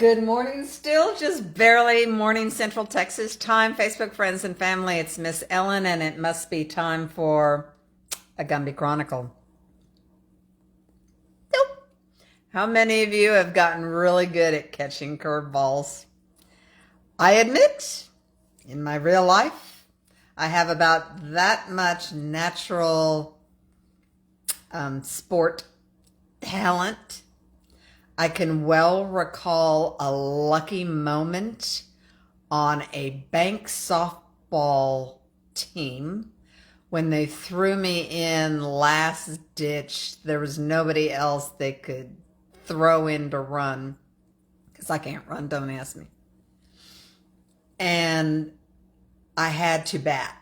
Good morning, still just barely morning Central Texas time. Facebook friends and family, it's Miss Ellen, and it must be time for a Gumby Chronicle. Nope. How many of you have gotten really good at catching curveballs? I admit, in my real life, I have about that much natural sport talent. I can well recall a lucky moment on a bank softball team when they threw me in last ditch. There was nobody else they could throw in to run because I can't run, don't ask me. And I had to bat.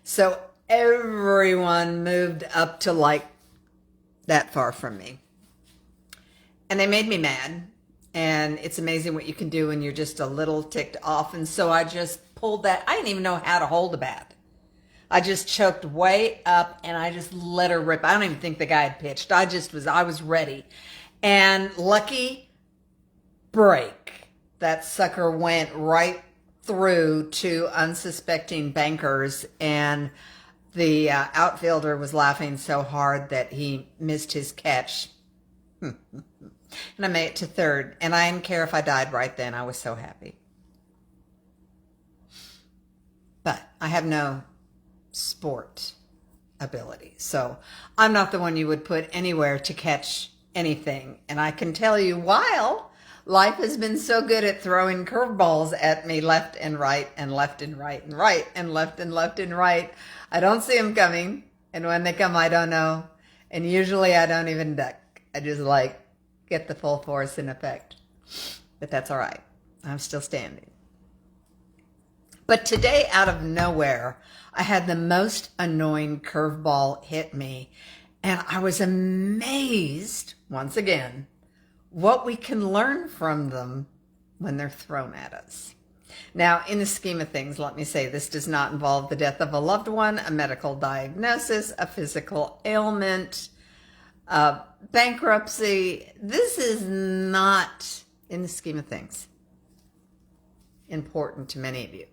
So everyone moved up to like that far from me. And they made me mad. And it's amazing what you can do when you're just a little ticked off. And so I just pulled that. I didn't even know how to hold a bat. I just choked way up and I just let her rip. I don't even think the guy had pitched. I was ready. And lucky break, that sucker went right through two unsuspecting bankers, and the outfielder was laughing so hard that he missed his catch. And I made it to third, and I didn't care if I died right then. I was so happy. But I have no sport ability, so I'm not the one you would put anywhere to catch anything. And I can tell you, while life has been so good at throwing curveballs at me left and right and left and right and right and left and left and right, I don't see them coming. And when they come, I don't know. And usually I don't even duck. I just get the full force in effect. But that's all right. I'm still standing. But today, out of nowhere, I had the most annoying curveball hit me. And I was amazed, once again, what we can learn from them when they're thrown at us. Now, in the scheme of things, let me say this does not involve the death of a loved one, a medical diagnosis, a physical ailment, bankruptcy. This is not, in the scheme of things, important to many of you.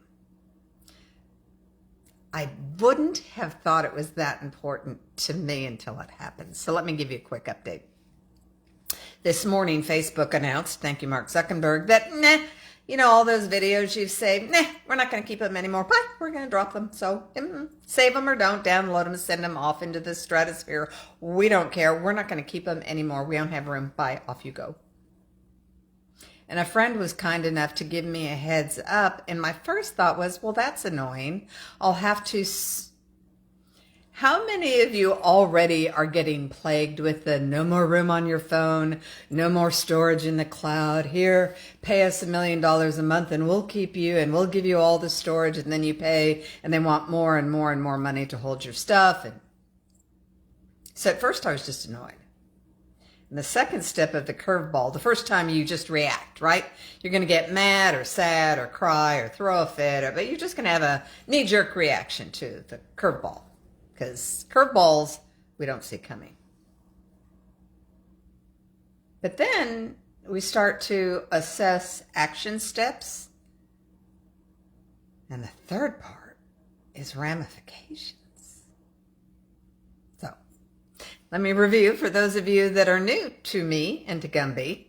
I wouldn't have thought it was that important to me until it happened. So let me give you a quick update. This morning, Facebook announced, thank you, Mark Zuckerberg, that all those videos you saved, we're not going to keep them anymore. Bye, we're going to drop them. So save them or don't, download them, send them off into the stratosphere. We don't care. We're not going to keep them anymore. We don't have room. Bye, off you go. And a friend was kind enough to give me a heads up. And my first thought was, well, that's annoying. I'll have to... How many of you already are getting plagued with the no more room on your phone, no more storage in the cloud, here, pay us $1 million a month and we'll keep you and we'll give you all the storage, and then you pay and they want more and more and more money to hold your stuff. And so at first I was just annoyed. And the second step of the curveball, the first time you just react, right? You're going to get mad or sad or cry or throw a fit, but you're just going to have a knee-jerk reaction to the curveball. Because curveballs, we don't see coming. But then we start to assess action steps. And the third part is ramifications. So let me review for those of you that are new to me and to Gumby.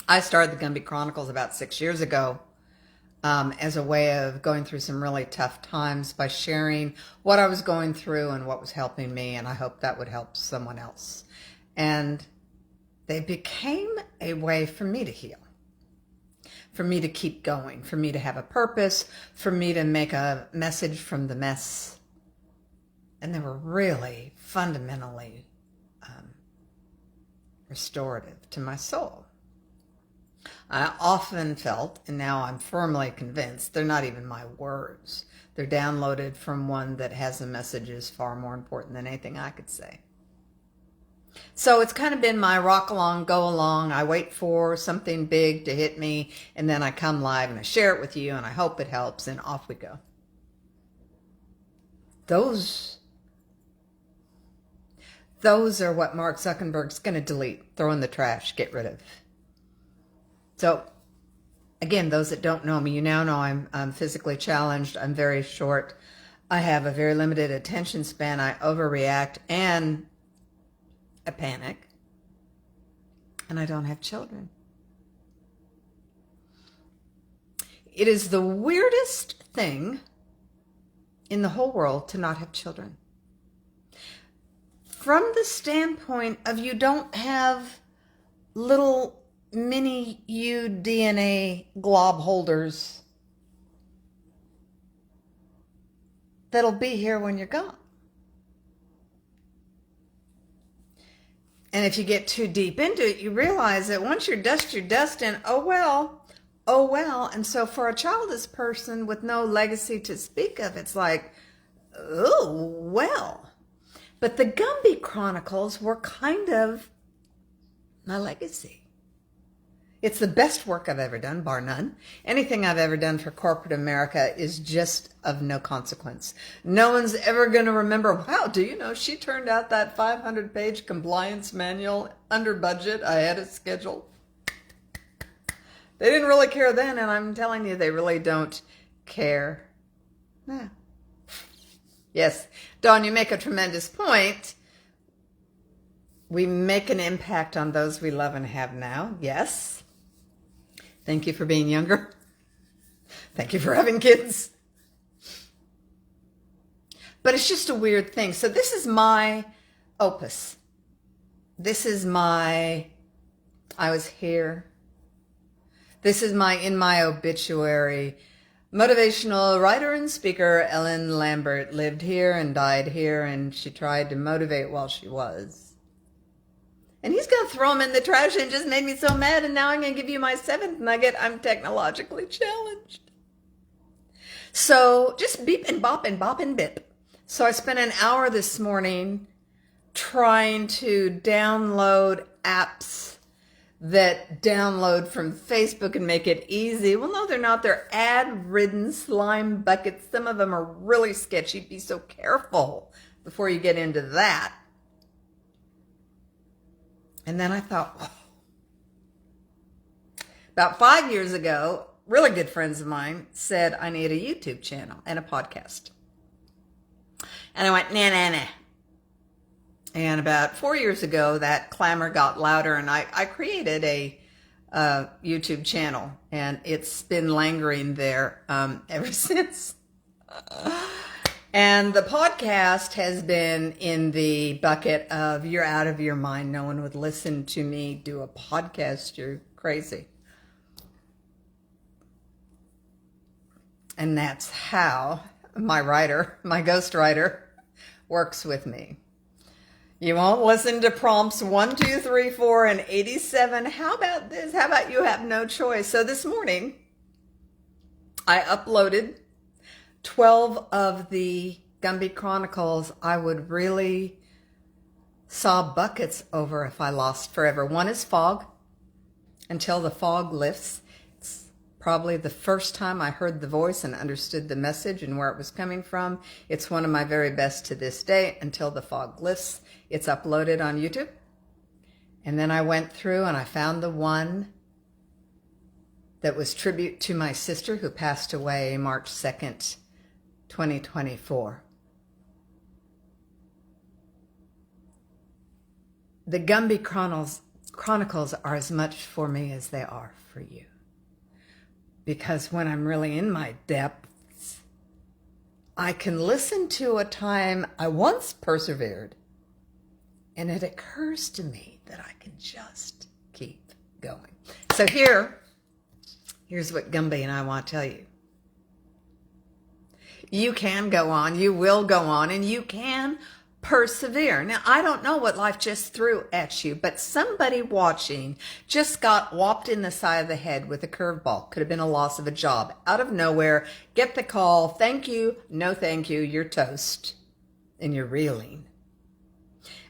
I started the Gumby Chronicles about 6 years ago. As a way of going through some really tough times by sharing what I was going through and what was helping me, and I hope that would help someone else. And they became a way for me to heal, for me to keep going, for me to have a purpose, for me to make a message from the mess. And they were really fundamentally restorative to my soul. I often felt, and now I'm firmly convinced, they're not even my words. They're downloaded from one that has a message is far more important than anything I could say. So it's kind of been my rock along, go along. I wait for something big to hit me, and then I come live and I share it with you, and I hope it helps, and off we go. those are what Mark Zuckerberg's going to delete, throw in the trash, get rid of. So, again, those that don't know me, you now know I'm physically challenged. I'm very short. I have a very limited attention span. I overreact and I panic. And I don't have children. It is the weirdest thing in the whole world to not have children. From the standpoint of you don't have little mini you DNA glob holders that'll be here when you're gone. And if you get too deep into it, you realize that once you're dust, and oh well. And so for a childless person with no legacy to speak of, it's like, oh, well. But the Gumby Chronicles were kind of my legacy. It's the best work I've ever done, bar none. Anything I've ever done for corporate America is just of no consequence. No one's ever going to remember, wow, do you know she turned out that 500-page compliance manual under budget, ahead of schedule? They didn't really care then, and I'm telling you, they really don't care now. Yes, Dawn, you make a tremendous point. We make an impact on those we love and have now, yes. Thank you for being younger. Thank you for having kids. But it's just a weird thing. So this is my opus. This is my, I was here. This is my, in my obituary, motivational writer and speaker Ellen Lambert lived here and died here, and she tried to motivate while she was. And he's going to throw them in the trash and just made me so mad, and now I'm going to give you my 7th nugget. I'm technologically challenged. So just beep and bop and bop and bip. So I spent an hour this morning trying to download apps that download from Facebook and make it easy. Well, no, they're not. They're ad-ridden slime buckets. Some of them are really sketchy. Be so careful before you get into that. And then I thought, oh. About 5 years ago, really good friends of mine said I need a YouTube channel and a podcast. And I went, nah. And about 4 years ago, that clamor got louder, and I created a YouTube channel, and it's been lingering there ever since. And the podcast has been in the bucket of, you're out of your mind. No one would listen to me do a podcast. You're crazy. And that's how my ghostwriter, works with me. You won't listen to prompts 1, 2, 3, 4, and 87. How about this? How about you have no choice? So this morning, I uploaded 12 of the Gumby Chronicles I would really saw buckets over if I lost forever. One is fog, until the fog lifts. It's probably the first time I heard the voice and understood the message and where it was coming from. It's one of my very best to this day, until the fog lifts. It's uploaded on YouTube. And then I went through and I found the one that was tribute to my sister who passed away March 2nd, 2024. The Gumby Chronicles are as much for me as they are for you. Because when I'm really in my depths, I can listen to a time I once persevered, and it occurs to me that I can just keep going. So here's what Gumby and I want to tell you. You can go on, you will go on, and you can persevere. Now, I don't know what life just threw at you, but somebody watching just got whopped in the side of the head with a curveball. Could have been a loss of a job. Out of nowhere, get the call, thank you, no thank you, you're toast, and you're reeling.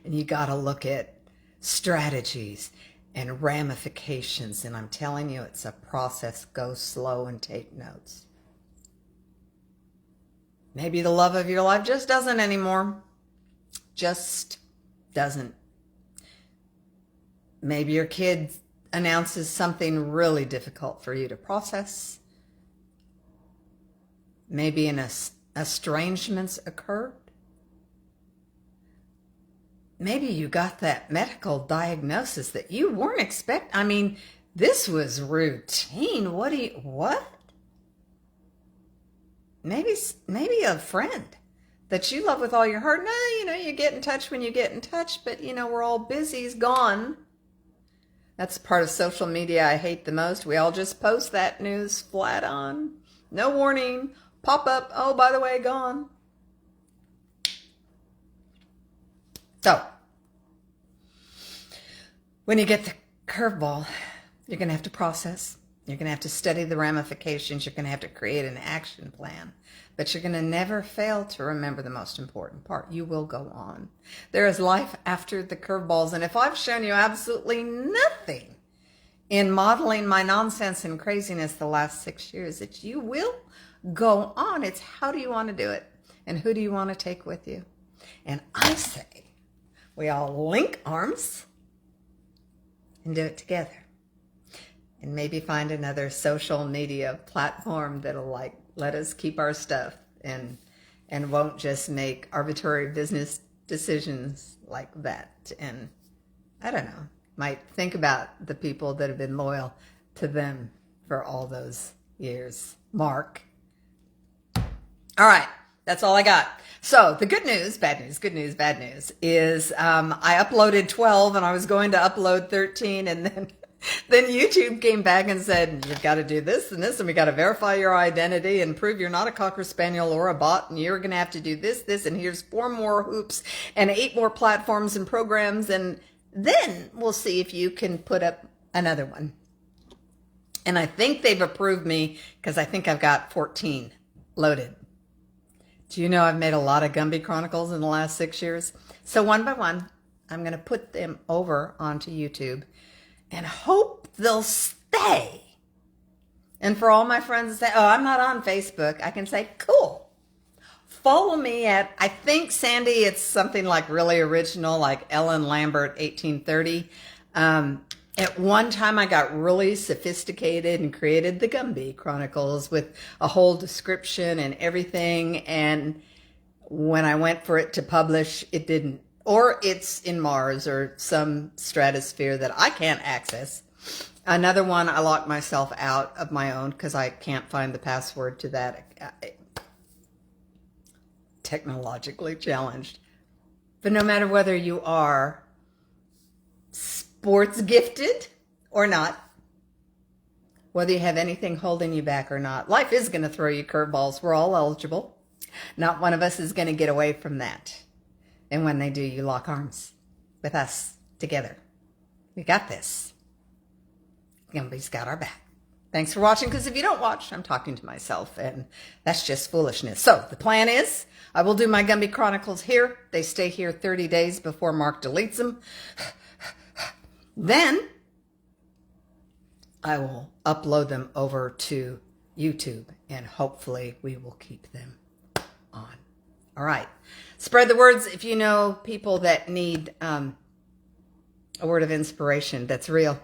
And you got to look at strategies and ramifications. And I'm telling you, it's a process. Go slow and take notes. Maybe the love of your life just doesn't anymore. Just doesn't. Maybe your kid announces something really difficult for you to process. Maybe an estrangement's occurred. Maybe you got that medical diagnosis that you weren't expecting. I mean, this was routine. What? Maybe a friend that you love with all your heart. No, you get in touch when you get in touch, but we're all busy. He's gone. That's part of social media I hate the most. We all just post that news flat on. No warning. Pop up. Oh, by the way, gone. So, when you get the curveball, you're going to have to process. You're going to have to study the ramifications. You're going to have to create an action plan. But you're going to never fail to remember the most important part. You will go on. There is life after the curveballs. And if I've shown you absolutely nothing in modeling my nonsense and craziness the last 6 years, that you will go on. It's how do you want to do it? And who do you want to take with you? And I say we all link arms and do it together. And maybe find another social media platform that'll let us keep our stuff and won't just make arbitrary business decisions like that. And I don't know, might think about the people that have been loyal to them for all those years. Mark. All right, that's all I got. So the good news, bad news, good news, bad news is I uploaded 12 and I was going to upload 13, and then YouTube came back and said, you've got to do this and this, and we got to verify your identity and prove you're not a Cocker Spaniel or a bot, and you're going to have to do this, and here's 4 more hoops and 8 more platforms and programs, and then we'll see if you can put up another one. And I think they've approved me because I think I've got 14 loaded. Do you know I've made a lot of Gumby Chronicles in the last 6 years? So one by one, I'm going to put them over onto YouTube and hope they'll stay. And for all my friends that say, oh, I'm not on Facebook, I can say, cool. Follow me at, I think, Sandy, it's something like really original, like Ellen Lambert, 1830. At one time, I got really sophisticated and created the Gumby Chronicles with a whole description and everything. And when I went for it to publish, it didn't. Or it's in Mars or some stratosphere that I can't access. Another one, I locked myself out of my own because I can't find the password to that. Technologically challenged. But no matter whether you are sports gifted or not, whether you have anything holding you back or not, life is going to throw you curveballs. We're all eligible. Not one of us is going to get away from that. And when they do, you lock arms with us together. We got this. Gumby's got our back. Thanks for watching, because if you don't watch, I'm talking to myself, and that's just foolishness. So the plan is I will do my Gumby Chronicles here. They stay here 30 days before Mark deletes them. Then I will upload them over to YouTube, and hopefully we will keep them on. All right. Spread the words if you know people that need a word of inspiration that's real,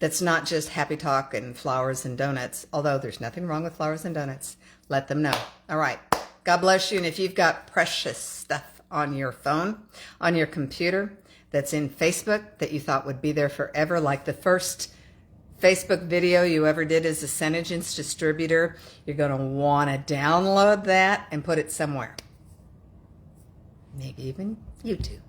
that's not just happy talk and flowers and donuts, although there's nothing wrong with flowers and donuts. Let them know. All right. God bless you. And if you've got precious stuff on your phone, on your computer, that's in Facebook that you thought would be there forever, like the first Facebook video you ever did as a Senegence distributor, you're going to want to download that and put it somewhere. Maybe even YouTube.